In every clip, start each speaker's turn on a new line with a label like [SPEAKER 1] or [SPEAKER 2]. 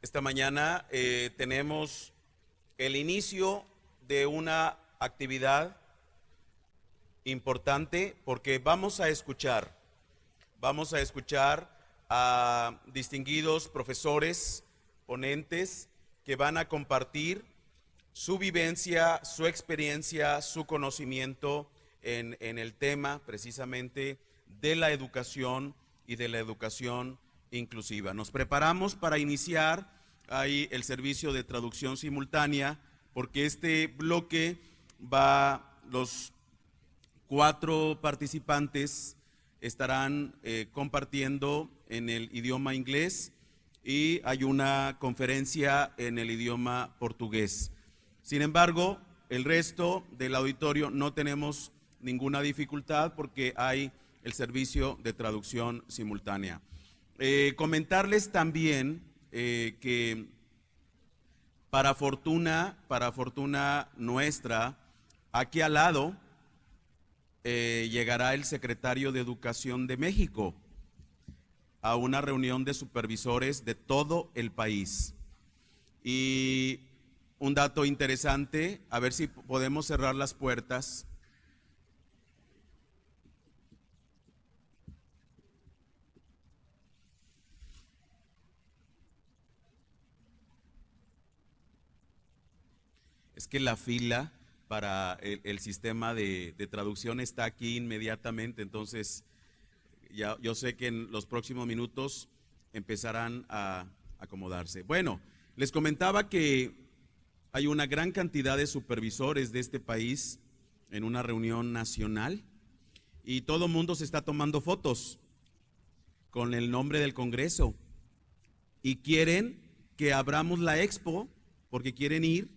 [SPEAKER 1] Esta mañana tenemos el inicio de una actividad importante porque vamos a escuchar a distinguidos profesores, ponentes que van a compartir su vivencia, su experiencia, su conocimiento en el tema precisamente de la educación y de la educación inclusiva. Nos preparamos para iniciar ahí el servicio de traducción simultánea porque este bloque los 4 participantes estarán compartiendo en el idioma inglés y hay una conferencia en el idioma portugués. Sin embargo, el resto del auditorio no tenemos ninguna dificultad porque hay el servicio de traducción simultánea. Comentarles también que para fortuna nuestra, aquí al lado llegará el secretario de Educación de México a una reunión de supervisores de todo el país. Y un dato interesante, a ver si podemos cerrar las puertas. Es que la fila para el sistema de traducción está aquí inmediatamente, entonces ya yo sé que en los próximos minutos empezarán a acomodarse. Bueno, les comentaba que hay una gran cantidad de supervisores de este país en una reunión nacional y todo el mundo se está tomando fotos con el nombre del Congreso y quieren que abramos la expo porque quieren ir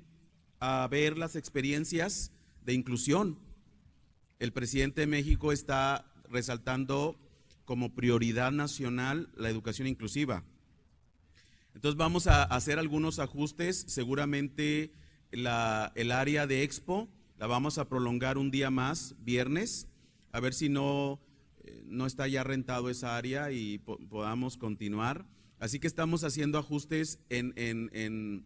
[SPEAKER 1] a ver las experiencias de inclusión. El presidente de México está resaltando como prioridad nacional la educación inclusiva. Entonces vamos a hacer algunos ajustes, seguramente el área de expo la vamos a prolongar un día más, viernes, a ver si no está ya rentado esa área y podamos continuar. Así que estamos haciendo ajustes en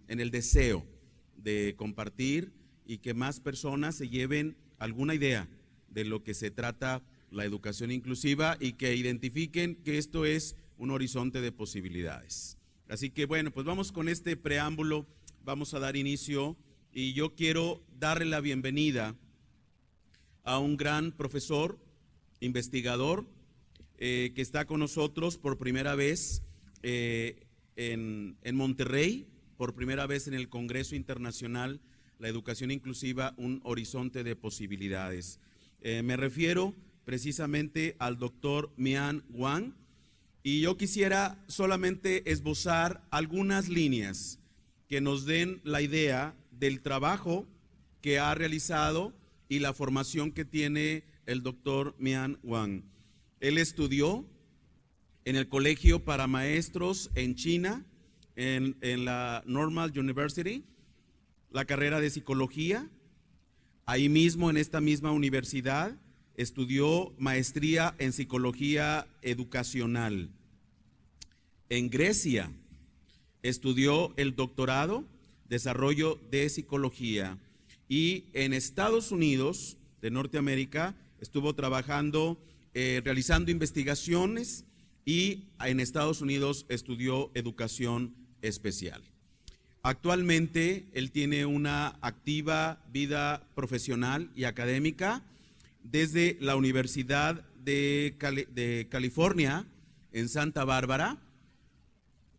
[SPEAKER 1] el deseo de compartir y que más personas se lleven alguna idea de lo que se trata la educación inclusiva y que identifiquen que esto es un horizonte de posibilidades. Así que bueno, pues vamos con este preámbulo, vamos a dar inicio y yo quiero darle la bienvenida a un gran profesor, investigador, que está con nosotros por primera vez en Monterrey, por primera vez en el Congreso Internacional, la educación inclusiva, un horizonte de posibilidades. Me refiero precisamente al doctor Mian Wang y yo quisiera solamente esbozar algunas líneas que nos den la idea del trabajo que ha realizado y la formación que tiene el doctor Mian Wang. Él estudió en el Colegio para Maestros en China, en la Normal University, la carrera de psicología. Ahí mismo, en esta misma universidad, estudió maestría en psicología educacional. En Grecia estudió el doctorado, desarrollo de psicología, y en Estados Unidos de Norteamérica estuvo trabajando, realizando investigaciones, y en Estados Unidos estudió educación especial. Actualmente él tiene una activa vida profesional y académica desde la Universidad de California en Santa Bárbara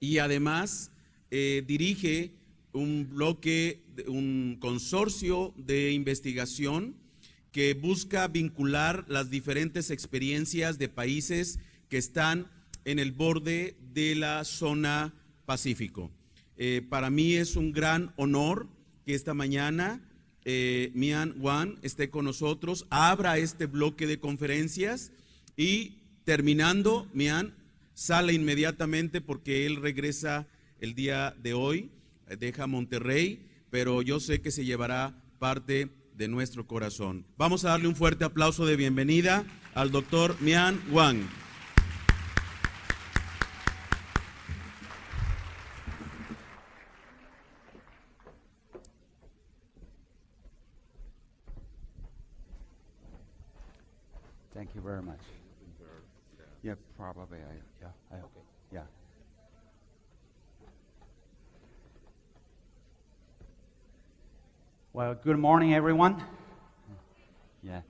[SPEAKER 1] y además dirige un consorcio de investigación que busca vincular las diferentes experiencias de países que están en el borde de la zona Pacífico. Para mí es un gran honor que esta mañana Mian Wang esté con nosotros, abra este bloque de conferencias y terminando, Mian sale inmediatamente porque él regresa el día de hoy, deja Monterrey, pero yo sé que se llevará parte de nuestro corazón. Vamos a darle un fuerte aplauso de bienvenida al doctor Mian Wang.
[SPEAKER 2] Thank you very much. Yeah, probably. Yeah. Well, good morning, everyone. Yeah.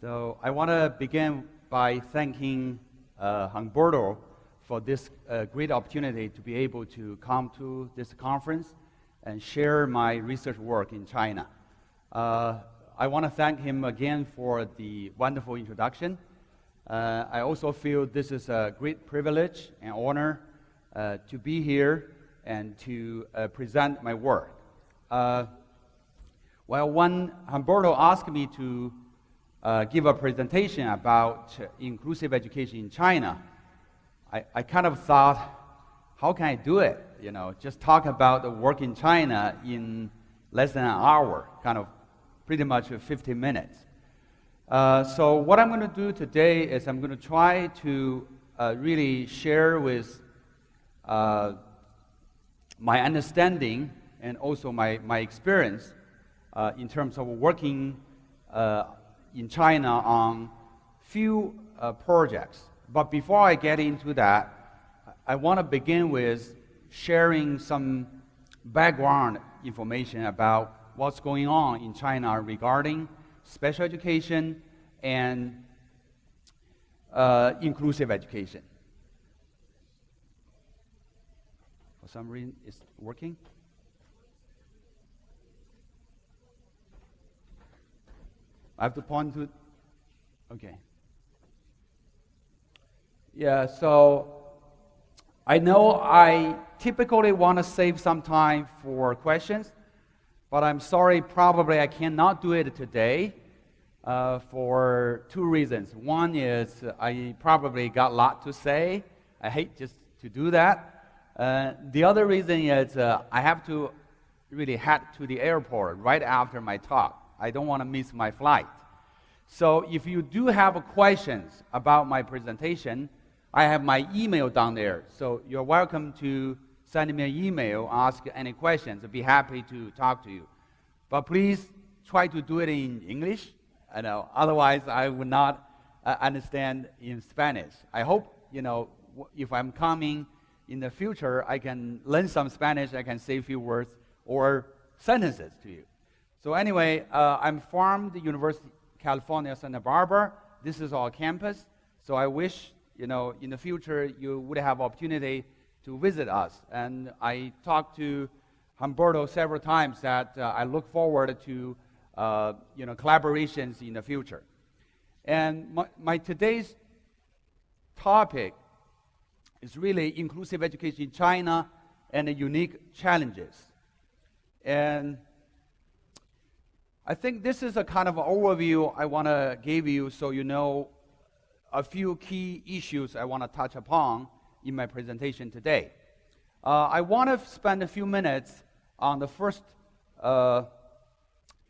[SPEAKER 2] So I want to begin by thanking Humberto for this great opportunity to be able to come to this conference and share my research work in China. I want to thank him again for the wonderful introduction. I also feel this is a great privilege and honor to be here and to present my work. Well, when Humberto asked me to give a presentation about inclusive education in China, I kind of thought, how can I do it? You know, just talk about the work in China in less than an hour, kind of pretty much 15 minutes. So what I'm going to do today is I'm going to try to really share with my understanding and also my experience in terms of working in China on few projects. But before I get into that, I want to begin with sharing some background information about what's going on in China regarding special education and inclusive education. For some reason, it's working? I have to point to, okay. Yeah, so I know I typically want to save some time for questions, but I'm sorry, probably I cannot do it today for two reasons. One is I probably got a lot to say. I hate just to do that. The other reason is I have to really head to the airport right after my talk. I don't want to miss my flight. So if you do have questions about my presentation, I have my email down there. So you're welcome to send me an email, ask any questions. I'd be happy to talk to you. But please try to do it in English. I know, otherwise I would not understand in Spanish. I hope, you know, if I'm coming in the future, I can learn some Spanish, I can say a few words or sentences to you. So anyway, I'm from the University of California, Santa Barbara. This is our campus. So I wish, you know, in the future you would have opportunity to visit us. And I talked to Humberto several times that I look forward to, you know, collaborations in the future. And my today's topic is really inclusive education in China and the unique challenges. And I think this is a kind of overview I want to give you so you know a few key issues I want to touch upon in my presentation today. I want to spend a few minutes on the first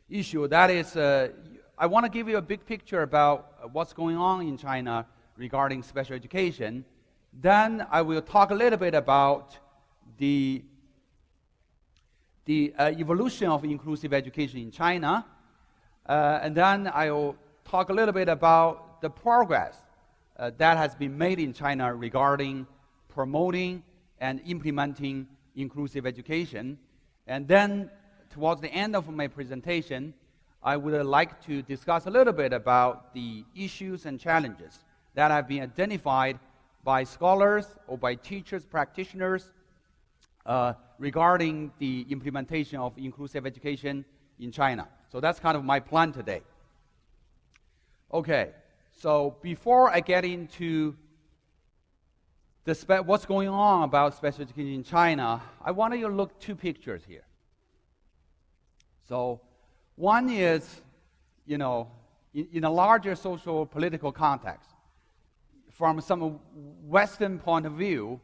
[SPEAKER 2] issue. That is, I want to give you a big picture about what's going on in China regarding special education. Then I will talk a little bit about the evolution of inclusive education in China, and then I will talk a little bit about the progress that has been made in China regarding promoting and implementing inclusive education. And then towards the end of my presentation, I would like to discuss a little bit about the issues and challenges that have been identified by scholars or by teachers, practitioners, regarding the implementation of inclusive education in China. So that's kind of my plan today. Okay, so before I get into what's going on about special education in China, I want you to look two pictures here. So one is, you know, in a larger social political context, from some Western point of view,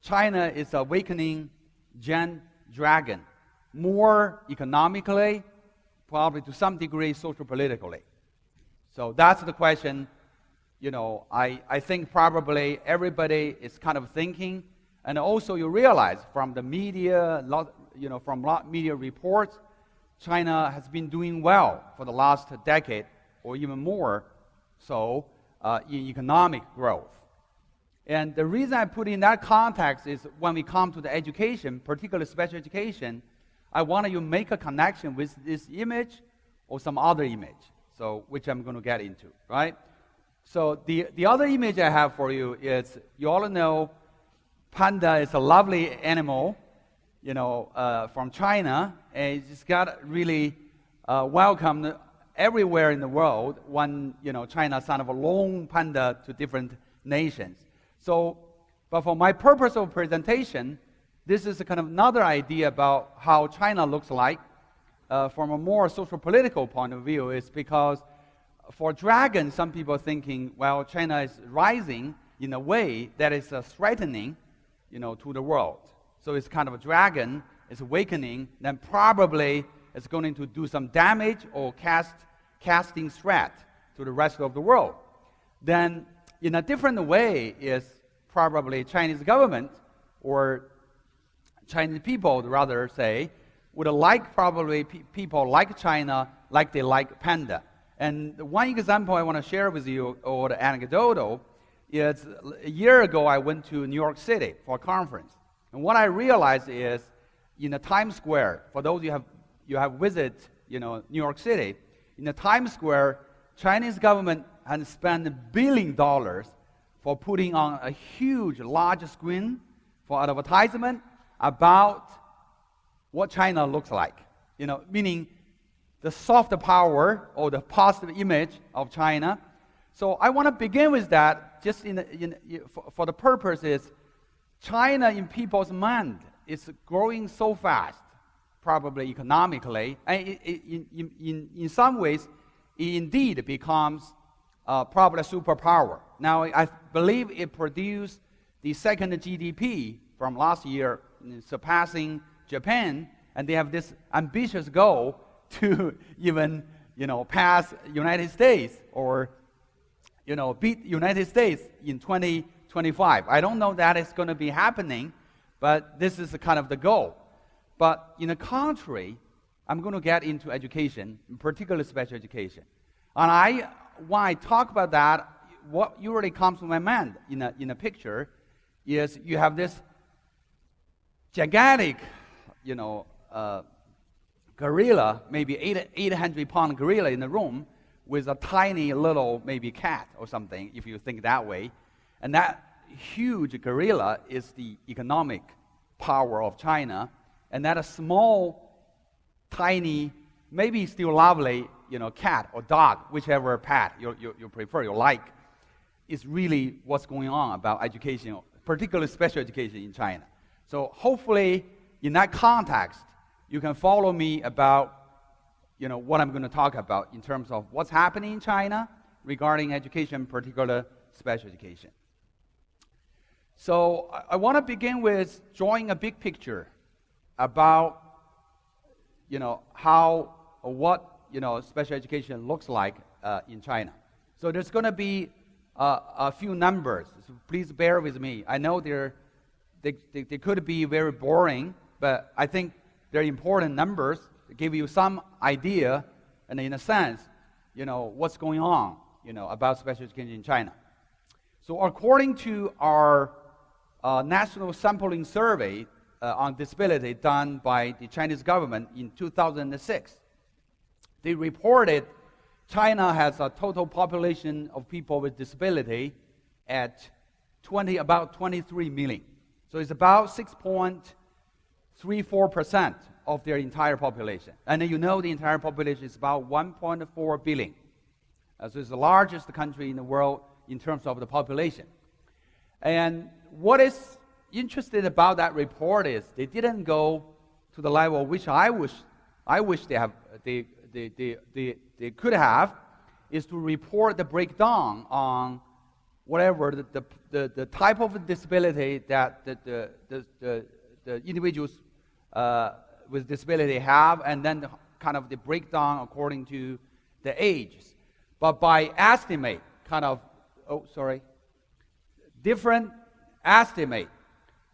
[SPEAKER 2] China is awakening Gen dragon, more economically, probably to some degree socio-politically. So that's the question, you know, I think probably everybody is kind of thinking, and also you realize from the media, you know, from media reports, China has been doing well for the last decade or even more. So in economic growth. And the reason I put in that context is when we come to the education, particularly special education, I want you to make a connection with this image or some other image, so which I'm going to get into, right? So the other image I have for you is, you all know panda is a lovely animal, from China, and it just got really welcomed everywhere in the world when, China sent a lone panda to different nations. So, but for my purpose of presentation, this is a kind of another idea about how China looks like from a more social-political point of view. Is because for dragon, some people are thinking, well, China is rising in a way that is threatening, to the world. So it's kind of a dragon, it's awakening, then probably it's going to do some damage or casting threat to the rest of the world. Then in a different way is probably Chinese government or Chinese people, rather say, would like probably people like China, like they like panda. And one example I want to share with you, or the anecdotal, is a year ago I went to New York City for a conference. And what I realized is, in the Times Square, for those you have visited, New York City, in the Times Square, Chinese government has spent $1 billion for putting on a huge, large screen for advertisement about what China looks like. Meaning the soft power or the positive image of China. So I want to begin with that, just for the purpose is, China in people's mind is growing so fast, probably economically, and in some ways, it indeed becomes probably a superpower. Now, I believe it produced the second GDP from last year, surpassing Japan, and they have this ambitious goal to even, pass United States or, beat United States in 2025. I don't know that it's going to be happening, but this is kind of the goal. But in the contrary, I'm going to get into education, particularly special education. And when I talk about that, what usually comes to my mind in a picture is you have this gigantic, gorilla, maybe 800-pound gorilla in the room with a tiny little maybe cat or something, if you think that way. And that huge gorilla is the economic power of China. And that a small, tiny, maybe still lovely, cat or dog, whichever pet you prefer, you like, is really what's going on about education, particularly special education in China. So hopefully, in that context, you can follow me about, what I'm going to talk about in terms of what's happening in China regarding education, particularly special education. So I want to begin with drawing a big picture about, how or what, special education looks like in China. So there's going to be a few numbers. So please bear with me. I know they could be very boring, but I think they're important numbers to give you some idea, and in a sense, what's going on, about special education in China. So according to our national sampling survey on disability done by the Chinese government in 2006, they reported China has a total population of people with disability at about 23 million. So it's about 6.34% of their entire population. And then the entire population is about 1.4 billion. So it's the largest country in the world in terms of the population. And what is interesting about that report is they didn't go to the level which I wish they could have, is to report the breakdown on whatever the type of disability that the individuals with disability have, and then kind of the breakdown according to the ages. But by estimate, different estimate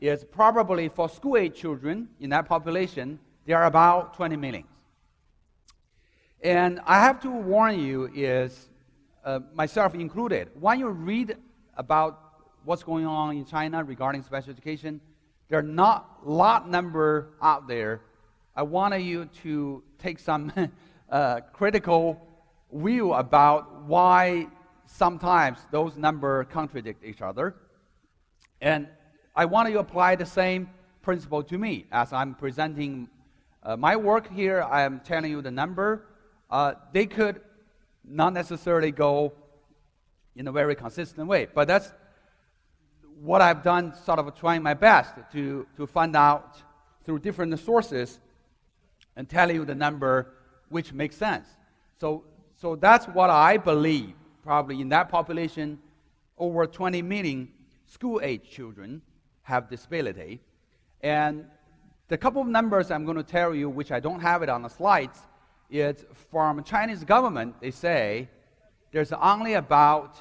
[SPEAKER 2] is probably for school-age children in that population, there are about 20 million. And I have to warn you is, myself included, when you read about what's going on in China regarding special education, there are not a lot number out there. I want you to take some critical view about why sometimes those numbers contradict each other. And I want you to apply the same principle to me. As I'm presenting my work here, I am telling you the number. They could not necessarily go in a very consistent way, but that's what I've done, sort of trying my best to find out through different sources and tell you the number which makes sense. So that's what I believe. Probably in that population, over 20 million school-age children have disability. And the couple of numbers I'm going to tell you, which I don't have it on the slides, is from Chinese government. They say there's only about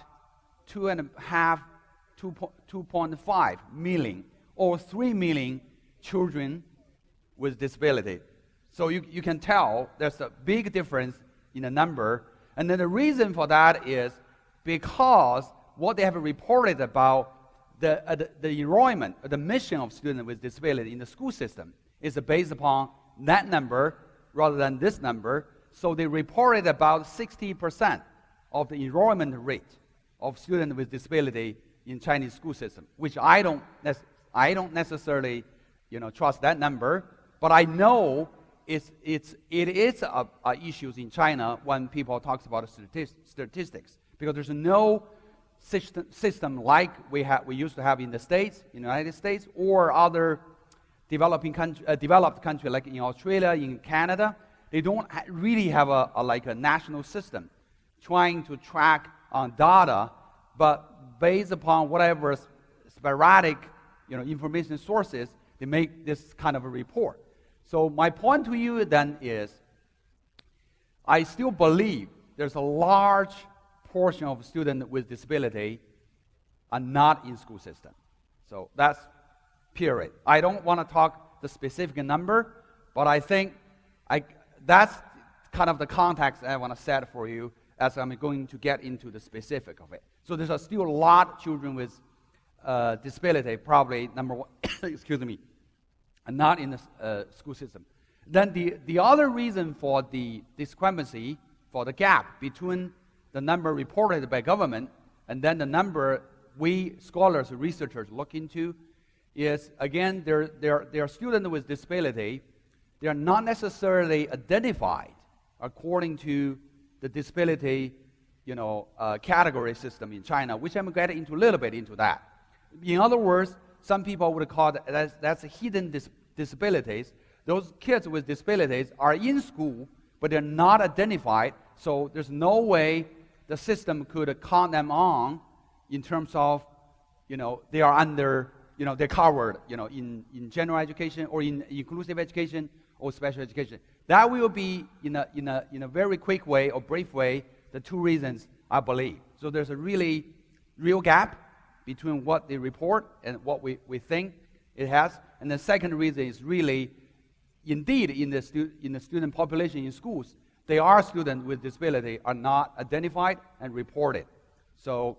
[SPEAKER 2] 2.5 million or 3 million children with disability. So you can tell there's a big difference in the number. And then the reason for that is because what they have reported about the enrollment, the mission of students with disability in the school system is based upon that number rather than this number. So they reported about 60% of the enrollment rate of students with disability in Chinese school system, which I don't necessarily trust that number, but I know it is issues in China when people talk about statistics, because there's no system like we used to have in the States, in the United States, or other developed country like in Australia, in Canada. They don't really have a national system trying to track on data, but based upon whatever sporadic information sources, they make this kind of a report. So my point to you then is, I still believe there's a large portion of students with disability are not in school system. So that's period. I don't want to talk the specific number, but I think that's kind of the context I want to set for you as I'm going to get into the specific of it. So there's still a lot of children with disability, probably number one, excuse me, and not in the school system. Then the other reason for the discrepancy, for the gap between the number reported by government and then the number we scholars, researchers look into is, again, there are students with disability. They are not necessarily identified according to the disability category system in China, which I'm getting into a little bit into that. In other words, some people would call that's hidden disabilities. Those kids with disabilities are in school, but they're not identified, so there's no way the system could count them on in terms of, they are under, they're covered, in general education or in inclusive education or special education. That will be, in a very quick way or brief way, the two reasons I believe. So there's a real gap between what they report and what we think it has. And the second reason is really, indeed, in the student population in schools, there are students with disability are not identified and reported. So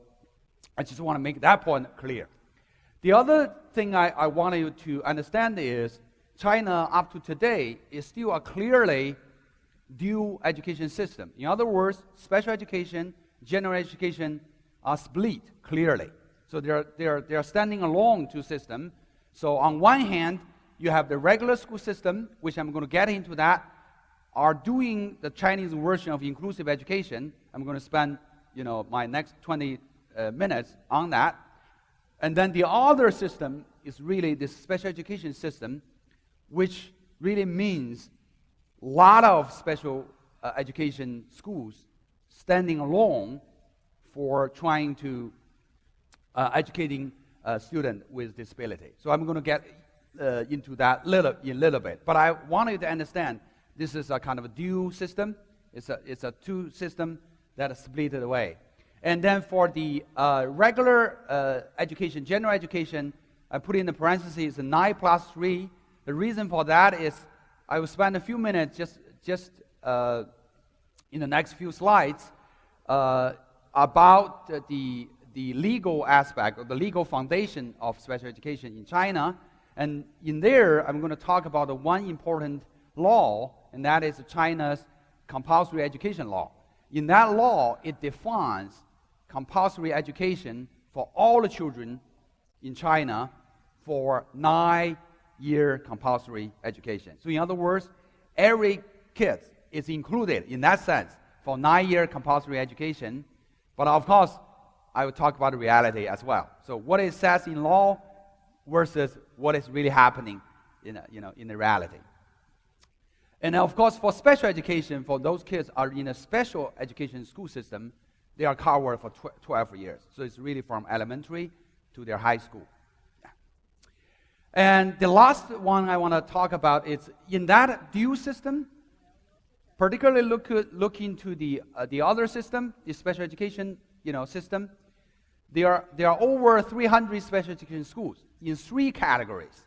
[SPEAKER 2] I just want to make that point clear. The other thing I want you to understand is China up to today is still a clearly dual education system. In other words, special education, general education are split clearly. So they're standing alone two systems. So on one hand, you have the regular school system, which I'm going to get into that, are doing the Chinese version of inclusive education. I'm going to spend, my next 20 minutes on that. And then the other system is really this special education system, which really means a lot of special education schools standing alone for trying to educating students with disability. So I'm going to get into that a little bit. But I want you to understand this is a kind of a dual system. It's a two system that is split away. And then for the regular education, general education, I put in the parentheses 9 plus 3. The reason for that is I will spend a few minutes just in the next few slides about the legal aspect or the legal foundation of special education in China. And in there, I'm going to talk about the one important law, and that is China's compulsory education law. In that law, it defines compulsory education for all the children in China for 9-year compulsory education. So in other words, every kid is included in that sense for 9-year compulsory education. But of course, I will talk about the reality as well. So what it says in law versus what is really happening in the reality. And of course, for special education, for those kids are in a special education school system, they are covered for 12 years. So it's really from elementary to their high school. Yeah. And the last one I want to talk about is in that dual system, particularly look into the other system, the special education system. There are over 300 special education schools in 3 categories.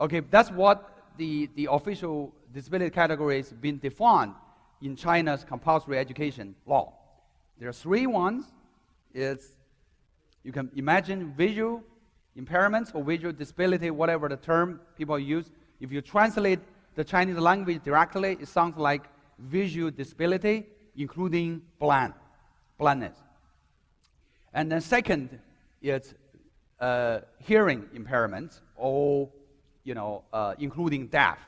[SPEAKER 2] Okay, that's what the official disability categories been defined in China's compulsory education law. There are 3 ones. You can imagine visual impairments or visual disability, whatever the term people use. If you translate the Chinese language directly, it sounds like visual disability, including blindness. And then second, it's hearing impairments, or including deaf.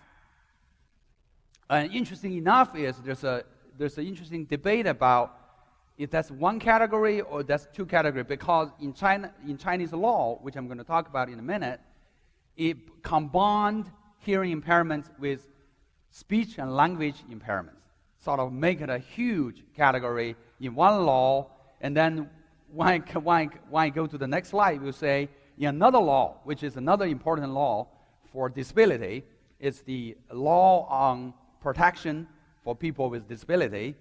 [SPEAKER 2] And interesting enough is there's an interesting debate about if that's one category or that's 2 categories, because in Chinese law, which I'm going to talk about in a minute, it combined hearing impairments with speech and language impairments, sort of make it a huge category in one law. And then when I go to the next slide, we'll say in another law, which is another important law for disability, it's the law on protection for people with disability.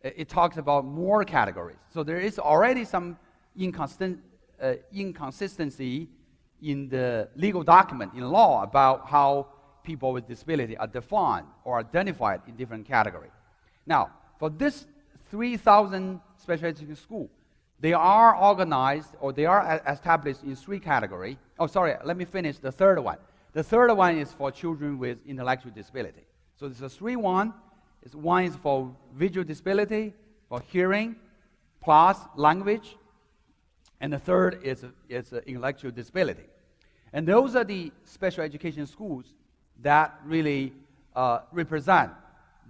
[SPEAKER 2] It talks about more categories. So there is already some inconsistency in the legal document, in law, about how people with disability are defined or identified in different categories. Now, for this 3,000 special education schools, they are organized or they are established in 3 categories. Oh, sorry, let me finish the third one. The third one is for children with intellectual disability. So there's a 3-1. One is for visual disability, for hearing, plus language, and the third is intellectual disability. And those are the special education schools that really represent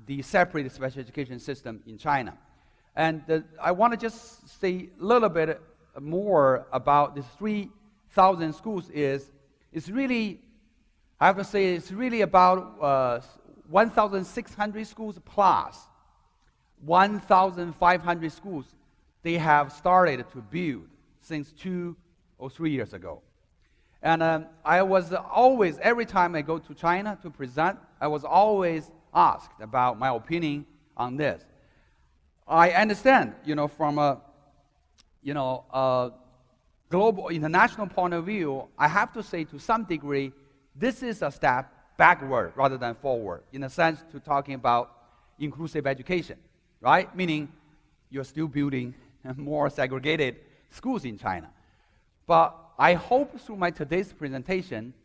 [SPEAKER 2] the separate special education system in China. And I want to just say a little bit more about these 3,000 schools. It's really, I have to say, it's really about 1,600 schools plus 1,500 schools they have started to build since 2 or 3 years ago. And I was always, every time I go to China to present, I was always asked about my opinion on this. I understand, from a global, international point of view, I have to say to some degree, this is a step backward rather than forward, in a sense to talking about inclusive education, right? Meaning you're still building more segregated schools in China. But I hope through my today's presentation,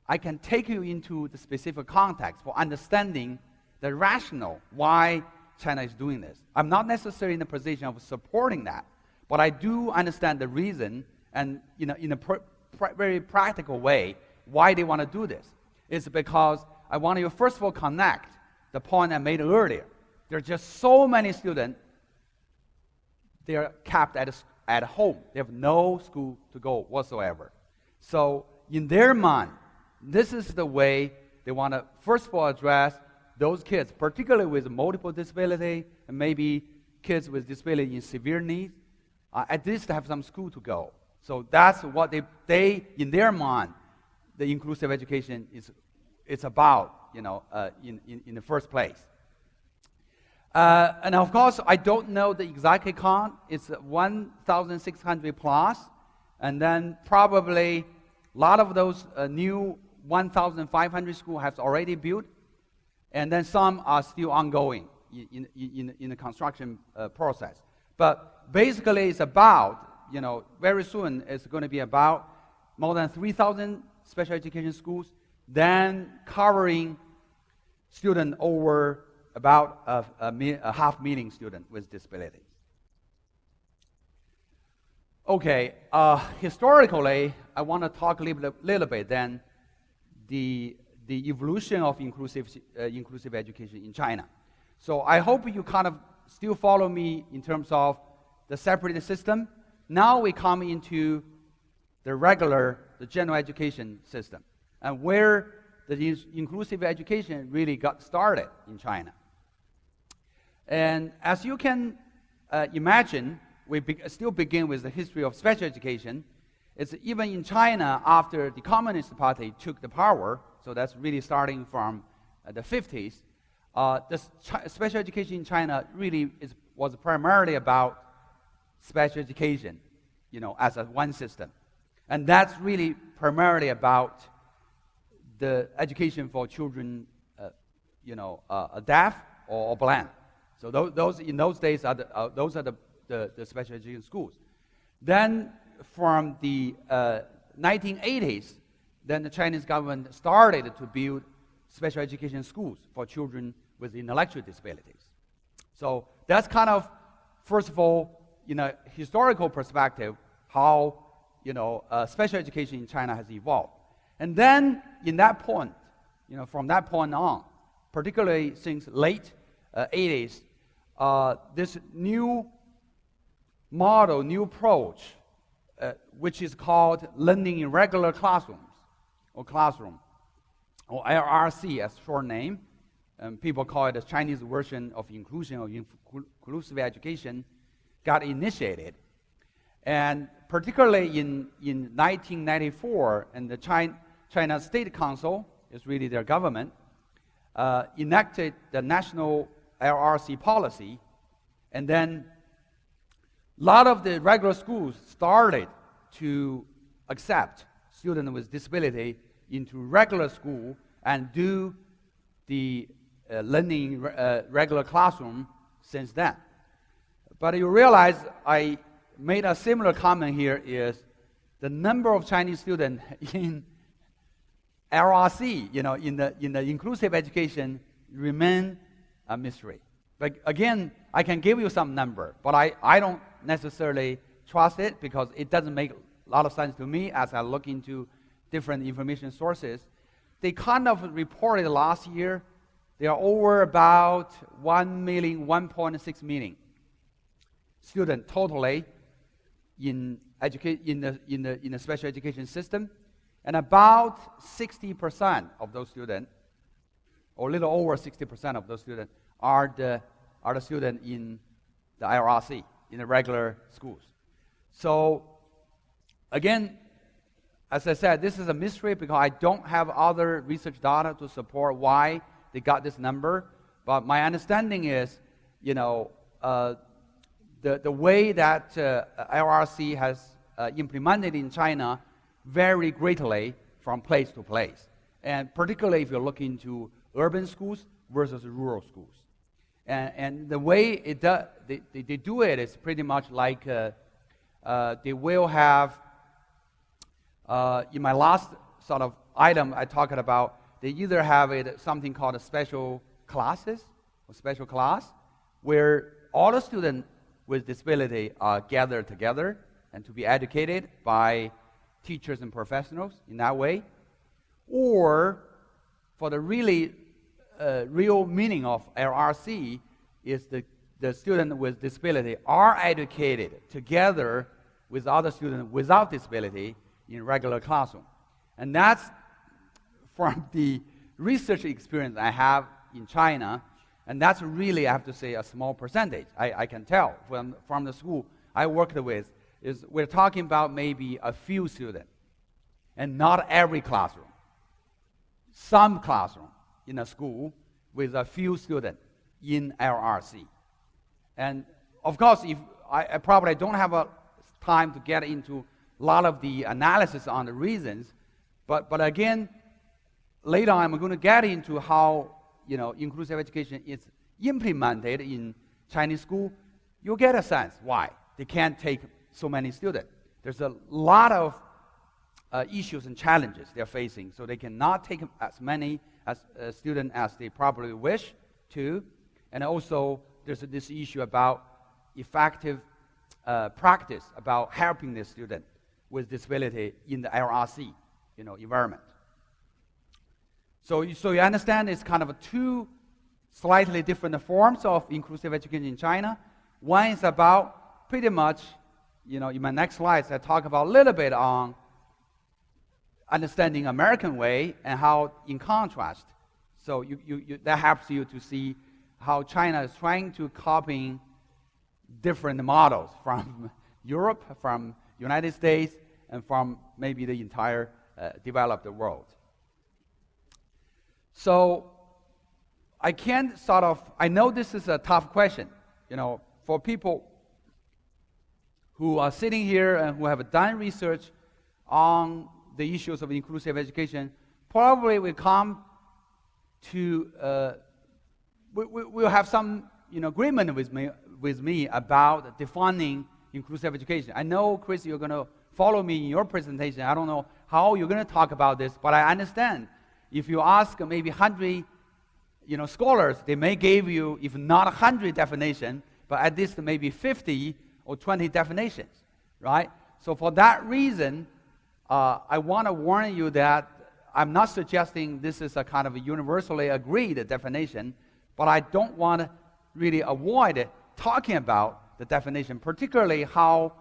[SPEAKER 2] I can take you into the specific context for understanding the rationale why China is doing this. I'm not necessarily in a position of supporting that, but I do understand the reason and in a very practical way why they want to do this. It's because I want you first of all connect the point I made earlier. There are just so many students, they are kept at home. They have no school to go whatsoever. So in their mind, this is the way they want to first of all address those kids, particularly with multiple disability and maybe kids with disability in severe needs, at least have some school to go. So that's what they in their mind, the inclusive education is about, in the first place. And of course, I don't know the exact count. It's 1,600 plus, and then probably a lot of those new 1,500 schools have already built, and then some are still ongoing in the construction process. But basically it's about, very soon it's going to be about more than 3,000 special education schools, then covering students over about a 500,000 students with disabilities. Okay, historically, I want to talk a little bit then the evolution of inclusive education in China. So I hope you kind of still follow me in terms of the separated system. Now we come into the general education system, and where the inclusive education really got started in China. And as you can imagine, we still begin with the history of special education. It's even in China after the Communist Party took the power, so that's really starting from the 50s. Special education in China really was primarily about special education, as one system. And that's really primarily about the education for children, deaf or blind. So those in those days those are the special education schools. Then from the 1980s, then the Chinese government started to build special education schools for children with intellectual disabilities. So that's kind of, first of all, historical perspective, how special education in China has evolved. And then in that point, from that point on, particularly since late 80s, this new model, new approach, which is called learning in regular classrooms, or LRC as short name. People call it a Chinese version of inclusion or inclusive education, got initiated. And particularly in 1994, and the China State Council, is really their government, enacted the national LRC policy, and then a lot of the regular schools started to accept students with disability into regular school and do the learning regular classroom since then. But you realize I made a similar comment here is the number of Chinese students in LRC, in the inclusive education remain a mystery. But again, I can give you some number, but I don't necessarily trust it because it doesn't make a lot of sense to me as I look into different information sources. They kind of reported last year there are over about 1.6 million students totally in the special education system, and about 60% of those students, or a little over 60% of those students, are the students in the IRC, in the regular schools. So again, as I said, this is a mystery because I don't have other research data to support why they got this number. But my understanding is, the way that IRC has implemented in China vary greatly from place to place, and particularly if you look into urban schools versus rural schools. And the way they do it is pretty much like they will have, in my last sort of item I talked about, they either have something called a special classes, or special class, where all the students with disability are gathered together and to be educated by teachers and professionals in that way. Or for the really real meaning of LRC is the students with disability are educated together with other students without disability in regular classroom. And that's from the research experience I have in China, and that's really, I have to say, a small percentage. I can tell from the school I worked with, is we're talking about maybe a few students, and not every classroom. Some classroom in a school with a few students in LRC. And of course, if I probably don't have a time to get into a lot of the analysis on the reasons, but again, later on I'm going to get into how inclusive education is implemented in Chinese school. You'll get a sense why. they can't take so many students. There's a lot of issues and challenges they're facing, so they cannot take as many students as they probably wish to. And also, there's this issue about effective practice about helping the student with disability in the LRC, environment. So you understand it's kind of two slightly different forms of inclusive education in China. One is about pretty much, in my next slides, I talk about a little bit on understanding American way and how in contrast. So that helps you to see how China is trying to copy different models from Europe, from United States, and from maybe the entire developed world. So I know this is a tough question, for people who are sitting here and who have done research on the issues of inclusive education, probably will come to, we'll have some agreement with me about defining inclusive education. I know, Chris, you're going to follow me in your presentation. I don't know how you're going to talk about this, but I understand if you ask maybe 100 scholars, they may give you, if not 100 definitions, but at least maybe 50 or 20 definitions, right? So for that reason, I want to warn you that I'm not suggesting this is a kind of a universally agreed definition, but I don't want to really avoid talking about the definition, particularly how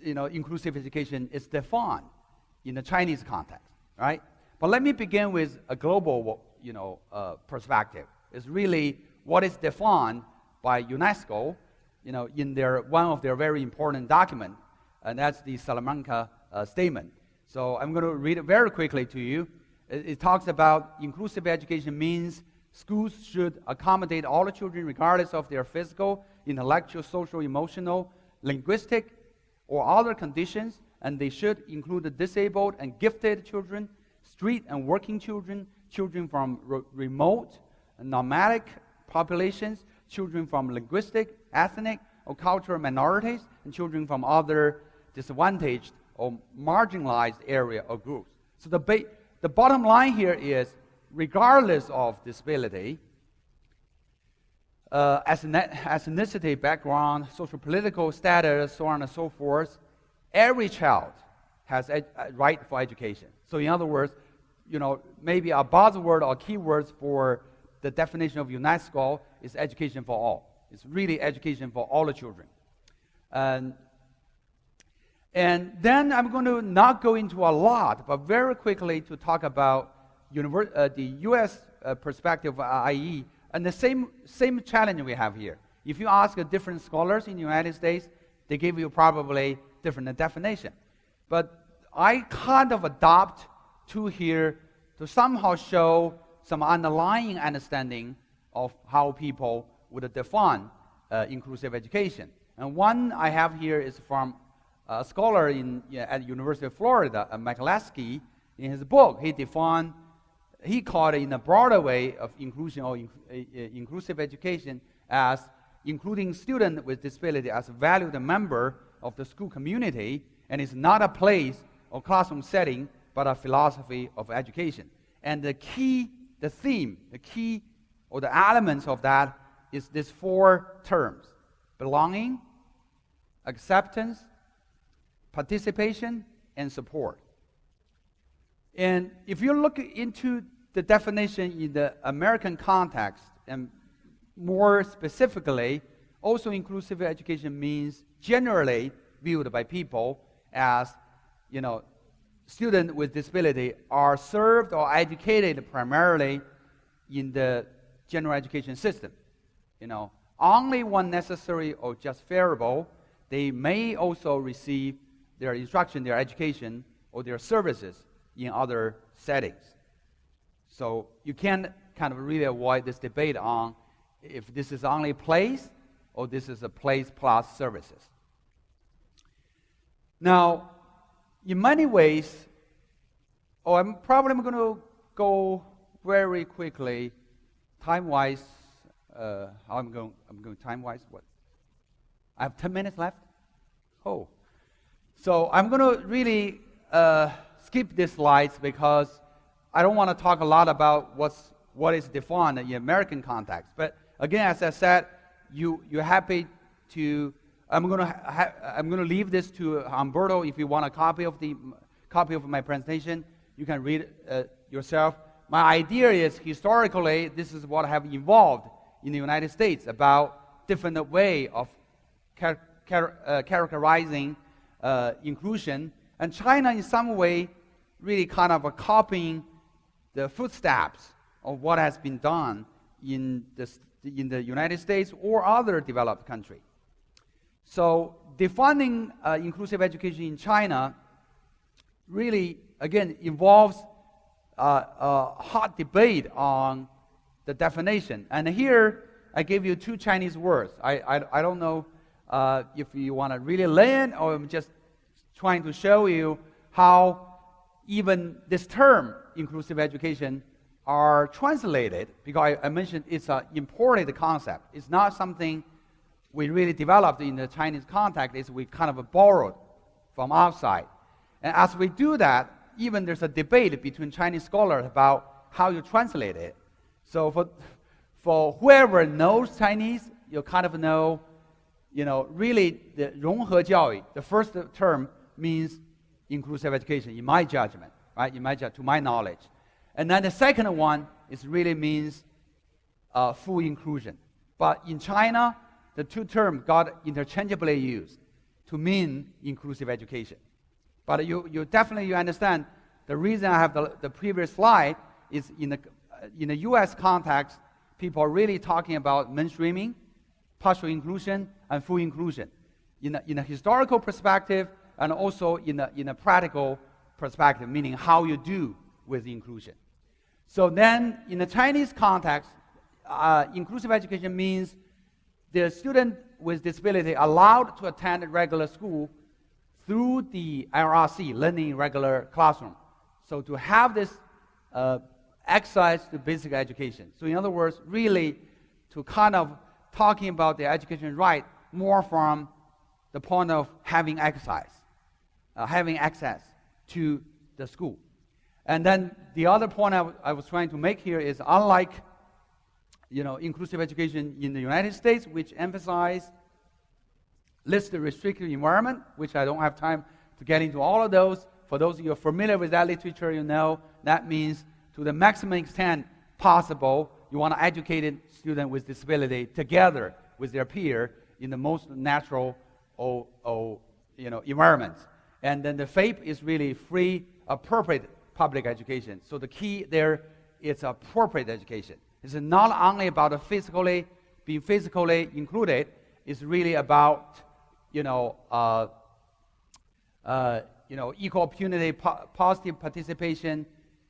[SPEAKER 2] inclusive education is defined in the Chinese context, right? But let me begin with a global perspective. It's really what is defined by UNESCO, in one of their very important documents, and that's the Salamanca Statement. So I'm going to read it very quickly to you. It talks about inclusive education means schools should accommodate all children regardless of their physical, intellectual, social, emotional, linguistic, or other conditions, and they should include the disabled and gifted children, street and working children, children from remote and nomadic populations, children from linguistic, ethnic, or cultural minorities, and children from other disadvantaged or marginalized area or groups. So the bottom line here is, regardless of disability, ethnicity, background, social-political status, so on and so forth, every child has a right for education. So in other words, maybe a buzzword or keywords for the definition of UNESCO is education for all. It's really education for all the children. And then I'm going to not go into a lot, but very quickly to talk about the U.S. perspective of IE, and the same challenge we have here. If you ask different scholars in the United States, they give you probably different definition. But I kind of adopt two here to somehow show some underlying understanding of how people would define inclusive education. And one I have here is from a scholar at the University of Florida, McClaskey. In his book, he called it in a broader way of inclusion or inclusive education as including students with disability as a valued member of the school community, and it's not a place or classroom setting, but a philosophy of education. And the theme, or the elements of that is these four terms: belonging, acceptance, participation, and support. And if you look into the definition in the American context, and more specifically, also inclusive education means generally viewed by people as, students with disability are served or educated primarily in the general education system. Only when necessary or justifiable, they may also receive their instruction, their education, or their services in other settings. So you can kind of really avoid this debate on if this is only place or this is a place plus services. Now, in many ways, I'm probably going to go very quickly, time-wise. I'm going time-wise. What? I have 10 minutes left. Oh. So I'm going to really skip these slides because I don't want to talk a lot about what is defined in the American context. But again, as I said, you're happy to. I'm going to leave this to Humberto. If you want a copy of my presentation, you can read it yourself. My idea is historically, this is what have evolved in the United States about different way of characterizing inclusion, and China in some way really kind of copying the footsteps of what has been done in the United States or other developed country. So defining inclusive education in China really, again, involves a hot debate on the definition. And here, I gave you two Chinese words. I don't know if you want to really learn or I'm just trying to show you how even this term, inclusive education, are translated, because I mentioned it's an imported concept. It's not something we really developed in the Chinese context. It's we kind of borrowed from outside. And as we do that, even there's a debate between Chinese scholars about how you translate it. So for whoever knows Chinese, you kind of know, really the 融合教育, the first term means inclusive education, in my judgment, right? To my knowledge. And then the second one really means full inclusion. But in China, the two terms got interchangeably used to mean inclusive education. But you definitely understand the reason I have the previous slide is in the U.S. context, people are really talking about mainstreaming, partial inclusion, and full inclusion. In a historical perspective, and also in a practical perspective, meaning how you do with inclusion. So then, in the Chinese context, inclusive education means the student with disability allowed to attend regular school through the LRC, learning regular classroom. So to have this access to basic education. So in other words, really to kind of talking about the education right more from the point of having access to the school. And then the other point I was trying to make here is unlike inclusive education in the United States, which emphasize list the restrictive environment, which I don't have time to get into all of those. For those of you who are familiar with that literature, you know that means to the maximum extent possible, you want to educate a student with disability together with their peer in the most natural environments. And then the FAPE is really free, appropriate public education. So the key there is appropriate education. It's not only about being physically included. It's really about equal opportunity, positive participation,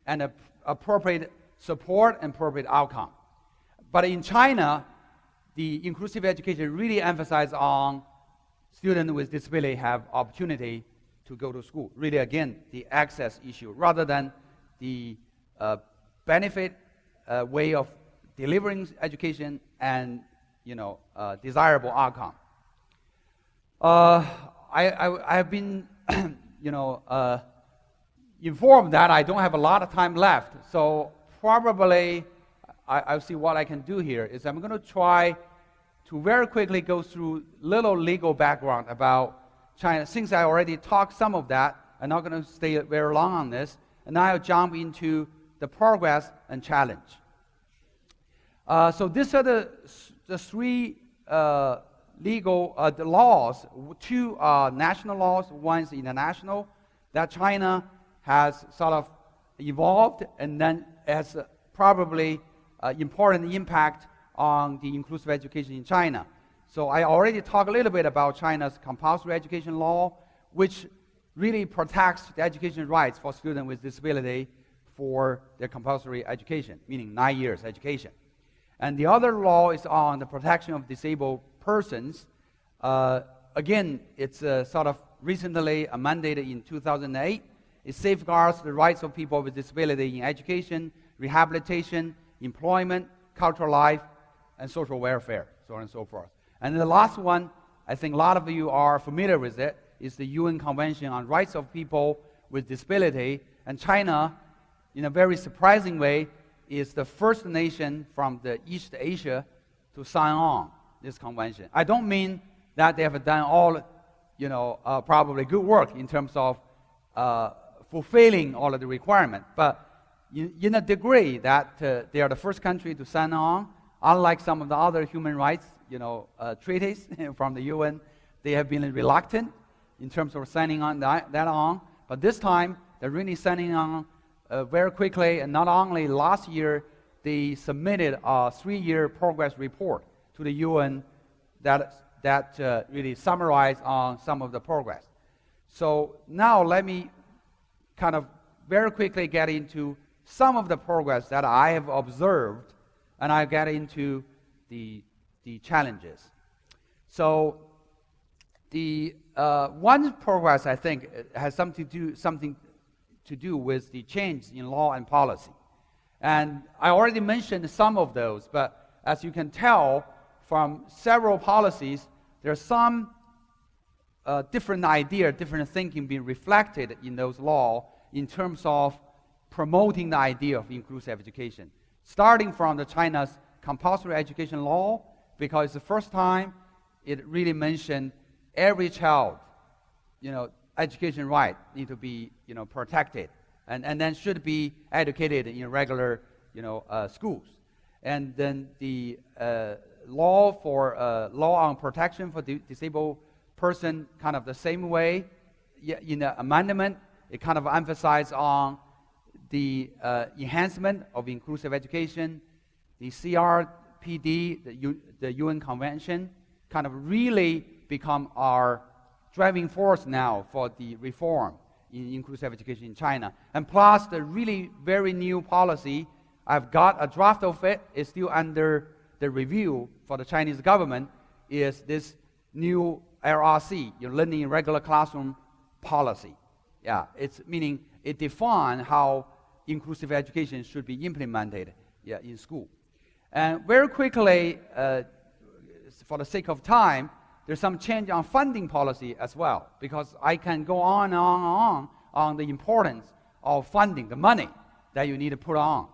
[SPEAKER 2] and appropriate support and appropriate outcome. But in China, the inclusive education really emphasizes on students with disability have opportunity to go to school. Really, again, the access issue rather than the benefit way of delivering education and desirable outcome. I have been informed that I don't have a lot of time left, so probably I'll see what I can do here is I'm going to try to very quickly go through little legal background about China. Since I already talked some of that, I'm not going to stay very long on this, and now I'll jump into the progress and challenge. So these are the three legal the laws. Two are national laws, one is international, that China has sort of evolved and then has probably important impact on the inclusive education in China. So I already talked a little bit about China's compulsory education law, which really protects the education rights for students with disability for their compulsory education, meaning 9 years education. And the other law is on the protection of disabled persons. Again, it's sort of recently amended in 2008. It safeguards the rights of people with disability in education, rehabilitation, employment, cultural life, and social welfare, so on and so forth. And the last one, I think a lot of you are familiar with it, is the UN Convention on Rights of People with Disability, and China, in a very surprising way, is the first nation from the East Asia to sign on this convention. I don't mean that they have done all, probably good work in terms of fulfilling all of the requirements, but in a degree that they are the first country to sign on. Unlike some of the other human rights, treaties from the UN, they have been reluctant in terms of signing on that on. But this time, they're really signing on very quickly. And not only last year, they submitted a 3-year progress report to the UN that really summarized on some of the progress. So now let me kind of very quickly get into some of the progress that I have observed, and I get into the challenges. So the one progress, I think, has something to do with the change in law and policy. And I already mentioned some of those, but as you can tell from several policies, there's some different idea, different thinking being reflected in those laws in terms of promoting the idea of inclusive education. Starting from the China's compulsory education law, because it's the first time it really mentioned every child, education right need to be, protected, and then should be educated in regular, schools. And then the law on protection for disabled person, kind of the same way. In the amendment, it kind of emphasized on the enhancement of inclusive education. The CRPD, the UN Convention, kind of really become our driving force now for the reform in inclusive education in China. And plus the really very new policy, I've got a draft of it, it's still under the review for the Chinese government, is this new LRC, learning in regular classroom policy. Yeah, it's meaning it defines how inclusive education should be implemented in school. And very quickly, for the sake of time, there's some change on funding policy as well, because I can go on and on the importance of funding, the money that you need to put on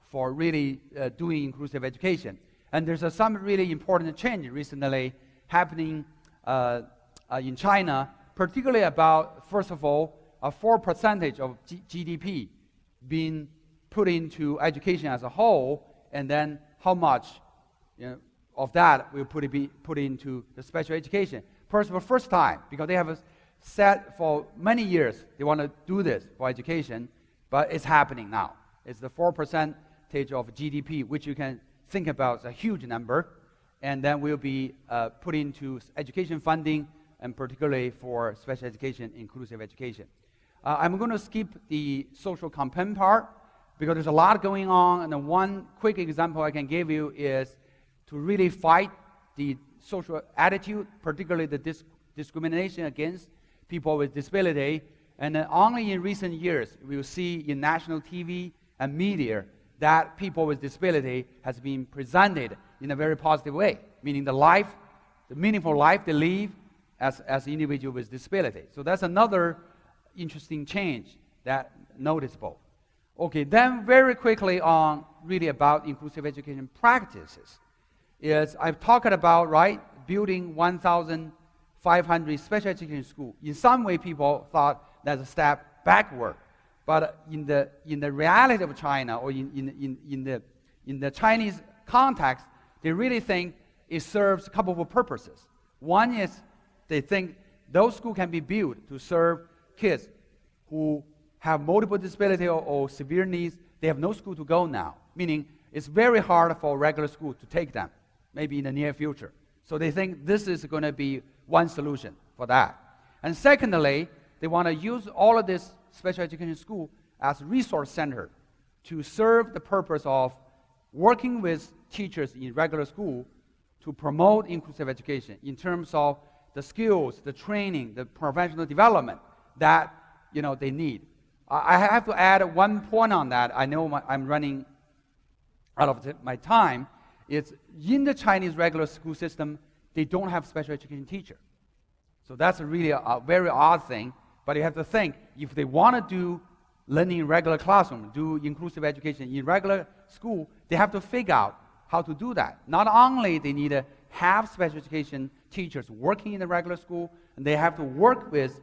[SPEAKER 2] for really doing inclusive education. And there's some really important change recently happening in China, particularly about, first of all, a 4% of GDP being put into education as a whole, and then how much of that will be put into the special education. First, for the first time, because they have said for many years they want to do this for education, but it's happening now. It's the 4% of GDP, which you can think about as a huge number, and then will be put into education funding, and particularly for special education, inclusive education. I'm going to skip the social campaign part because there's a lot going on, and the one quick example I can give you is to really fight the social attitude, particularly the discrimination against people with disability. And only in recent years, we will see in national TV and media that people with disability has been presented in a very positive way, meaning the meaningful life they live as individuals with disability. So that's another interesting change that noticeable. Okay, then very quickly on really about inclusive education practices is I've talked about, building 1,500 special education schools. In some way, people thought that's a step backward, but in the reality of China, or in the Chinese context, they really think it serves a couple of purposes. One is they think those schools can be built to serve kids who have multiple disability or severe needs. They have no school to go now, meaning it's very hard for regular school to take them, maybe in the near future. So they think this is going to be one solution for that. And secondly, they want to use all of this special education school as a resource center to serve the purpose of working with teachers in regular school to promote inclusive education in terms of the skills, the training, the professional development that they need. I have to add one point on that. I know I'm running out of my time. It's in the Chinese regular school system, they don't have special education teacher. So that's really a very odd thing, but you have to think, if they want to do learning in regular classroom, do inclusive education in regular school, they have to figure out how to do that. Not only they need to have special education teachers working in the regular school, and they have to work with,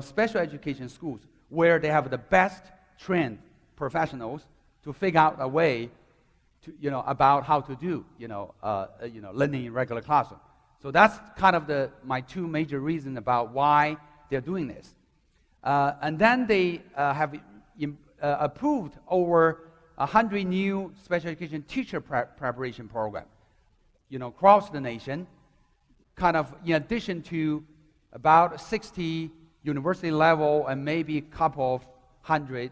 [SPEAKER 2] special education schools where they have the best trained professionals to figure out a way to, about how to do, learning in regular classroom. So that's kind of my two major reasons about why they're doing this. And then they have approved over 100 new special education teacher preparation programs, across the nation, kind of in addition to about 60 university level and maybe a couple of hundred,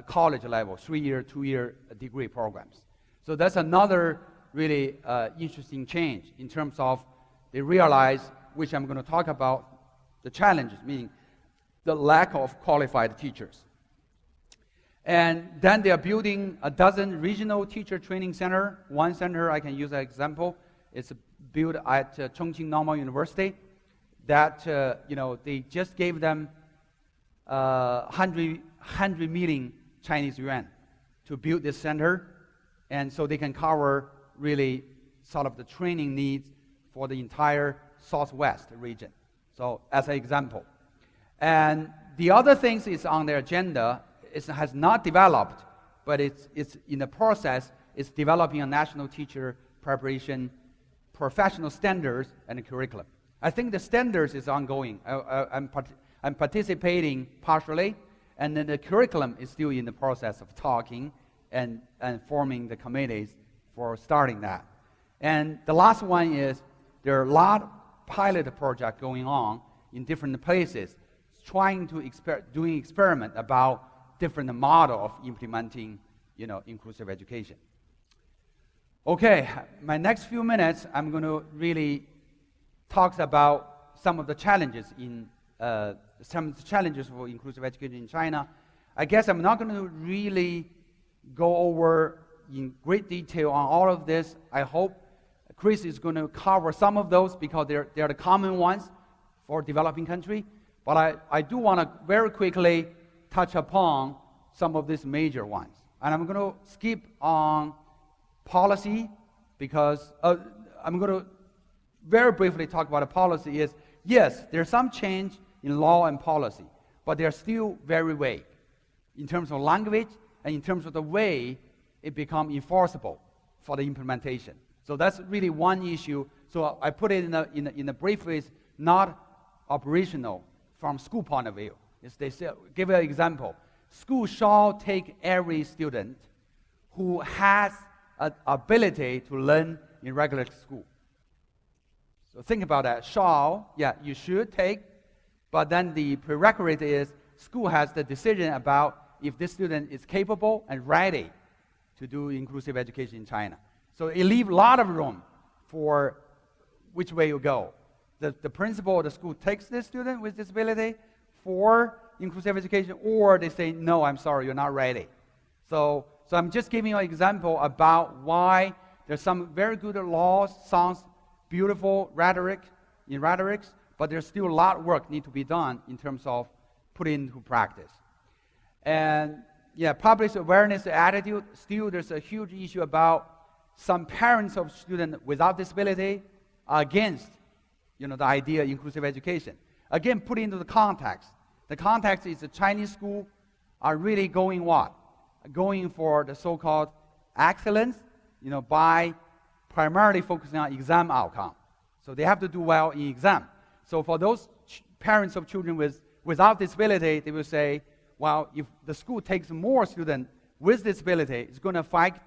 [SPEAKER 2] college level, 3-year, 2-year degree programs. So that's another really interesting change in terms of they realize, which I'm going to talk about, the challenges, meaning the lack of qualified teachers. And then they are building a dozen regional teacher training center. One center I can use as an example. It's built at Chongqing Normal University. That they just gave them 100 million Chinese yuan to build this center, and so they can cover really sort of the training needs for the entire Southwest region. So as an example. And the other things is on their agenda, it has not developed, but it's in the process, it's developing a national teacher preparation professional standards and curriculum. I think the standards is ongoing. I'm participating partially, and then the curriculum is still in the process of talking and forming the committees for starting that. And the last one is there are a lot of pilot projects going on in different places, trying to doing experiment about different model of implementing, inclusive education. Okay, my next few minutes, I'm going to really talk about some of the challenges for inclusive education in China. I guess I'm not going to really go over in great detail on all of this. I hope Chris is going to cover some of those because they're the common ones for developing country. But I do want to very quickly touch upon some of these major ones. And I'm going to skip on policy because I'm going to very briefly talk about the policy is, yes, there's some change in law and policy, but they're still very vague in terms of language and in terms of the way it becomes enforceable for the implementation. So that's really one issue. So I put it in a brief way, not operational from school point of view. Is they say, give an example. School shall take every student who has an ability to learn in regular school. So think about that. Shall, you should take, but then the prerequisite is school has the decision about if this student is capable and ready to do inclusive education in China. So it leaves a lot of room for which way you go. The principal of the school takes this student with disability for inclusive education, or they say, no, I'm sorry, you're not ready. So I'm just giving you an example about why there's some very good laws, sounds beautiful rhetorics, but there's still a lot of work need to be done in terms of putting into practice. And public awareness attitude, still there's a huge issue about some parents of students without disability are against the idea of inclusive education. Again, put into the context. The context is the Chinese school are really going what? Going for the so-called excellence, by primarily focusing on exam outcome. So they have to do well in exam. So for those parents of children without disability, they will say, well, if the school takes more students with disability, it's going to affect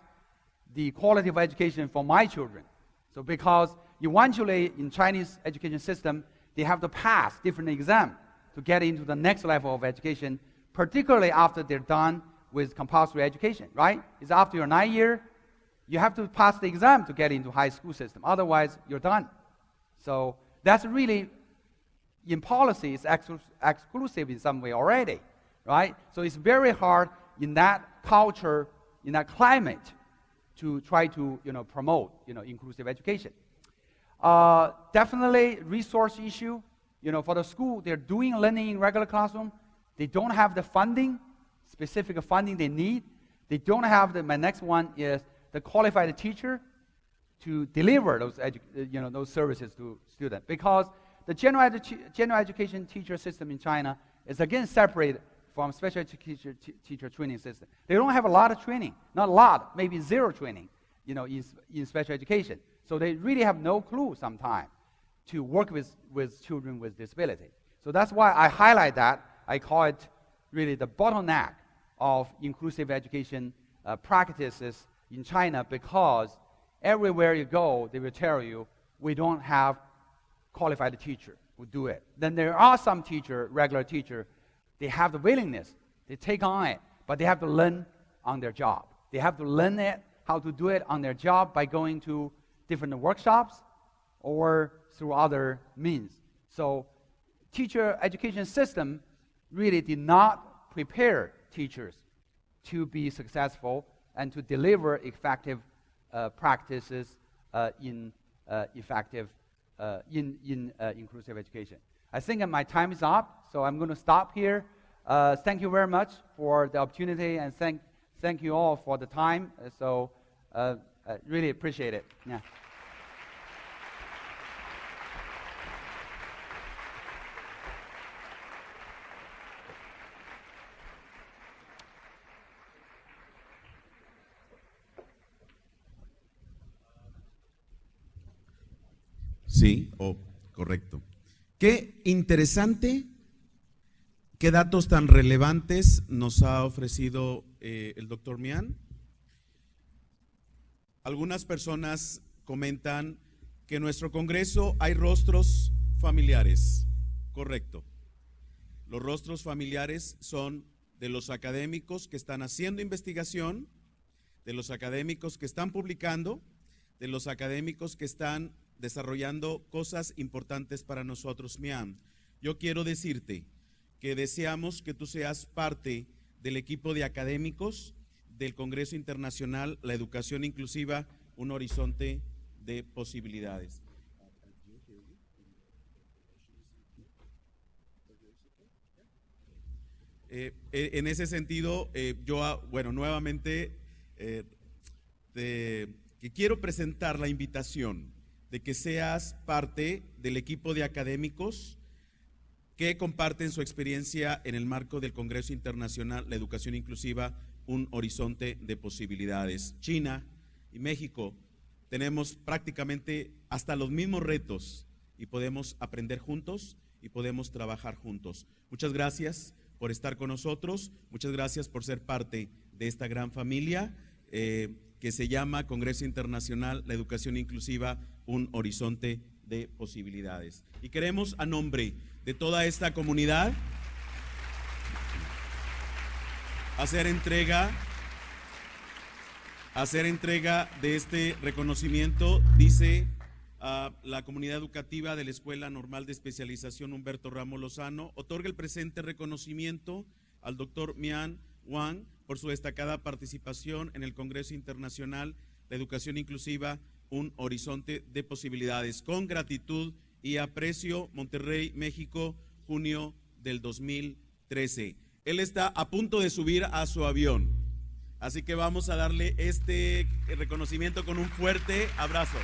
[SPEAKER 2] the quality of education for my children. So because eventually in Chinese education system, they have to pass different exams to get into the next level of education, particularly after they're done with compulsory education, right? It's after your 9 year, you have to pass the exam to get into high school system. Otherwise, you're done. So that's really, in policy, it's exclusive in some way already, right? So it's very hard in that culture, in that climate, to try to promote inclusive education. Definitely resource issue. You know, for the school, they're doing learning in regular classroom. They don't have the funding, specific funding they need. They don't have my next one is the qualified teacher to deliver those services to students. Because the general education teacher system in China is again separated from special education teacher training system. They don't have a lot of training, not a lot, maybe zero training, in special education. So they really have no clue sometimes to work with children with disability. So that's why I highlight that. I call it really the bottleneck of inclusive education practices in China, because everywhere you go, they will tell you, we don't have qualified teacher who do it. Then there are some regular teacher, they have the willingness, they take on it, but they have to learn on their job. They have to learn it, how to do it on their job by going to different workshops or through other means. So teacher education system really did not prepare teachers to be successful and to deliver effective practices in inclusive education. I think my time is up, so I'm going to stop here. Thank you very much for the opportunity, and thank you all for the time. I really appreciate it. Yeah.
[SPEAKER 1] Sí, correcto. Qué interesante, qué datos tan relevantes nos ha ofrecido el doctor Mian. Algunas personas comentan que en nuestro Congreso hay rostros familiares. Correcto. Los rostros familiares son de los académicos que están haciendo investigación, de los académicos que están publicando, de los académicos que están desarrollando cosas importantes para nosotros, Mian. Yo quiero decirte que deseamos que tú seas parte del equipo de académicos del Congreso Internacional, la Educación Inclusiva, un horizonte de posibilidades. En ese sentido, yo, nuevamente, que quiero presentar la invitación de que seas parte del equipo de académicos que comparten su experiencia en el marco del Congreso Internacional, la Educación Inclusiva, un horizonte de posibilidades. China y México tenemos prácticamente hasta los mismos retos y podemos aprender juntos y podemos trabajar juntos. Muchas gracias por estar con nosotros, muchas gracias por ser parte de esta gran familia que se llama Congreso Internacional, la Educación Inclusiva, un horizonte de posibilidades. Y queremos, a nombre de toda esta comunidad, hacer entrega de este reconocimiento. Dice la comunidad educativa de la Escuela Normal de Especialización Humberto Ramos Lozano, otorga el presente reconocimiento al doctor Mian Wang por su destacada participación en el Congreso Internacional, la Educación Inclusiva, un horizonte de posibilidades. Con gratitud y aprecio, Monterrey, México, junio del 2013. Él está a punto de subir a su avión, así que vamos a darle este reconocimiento con un fuerte abrazo.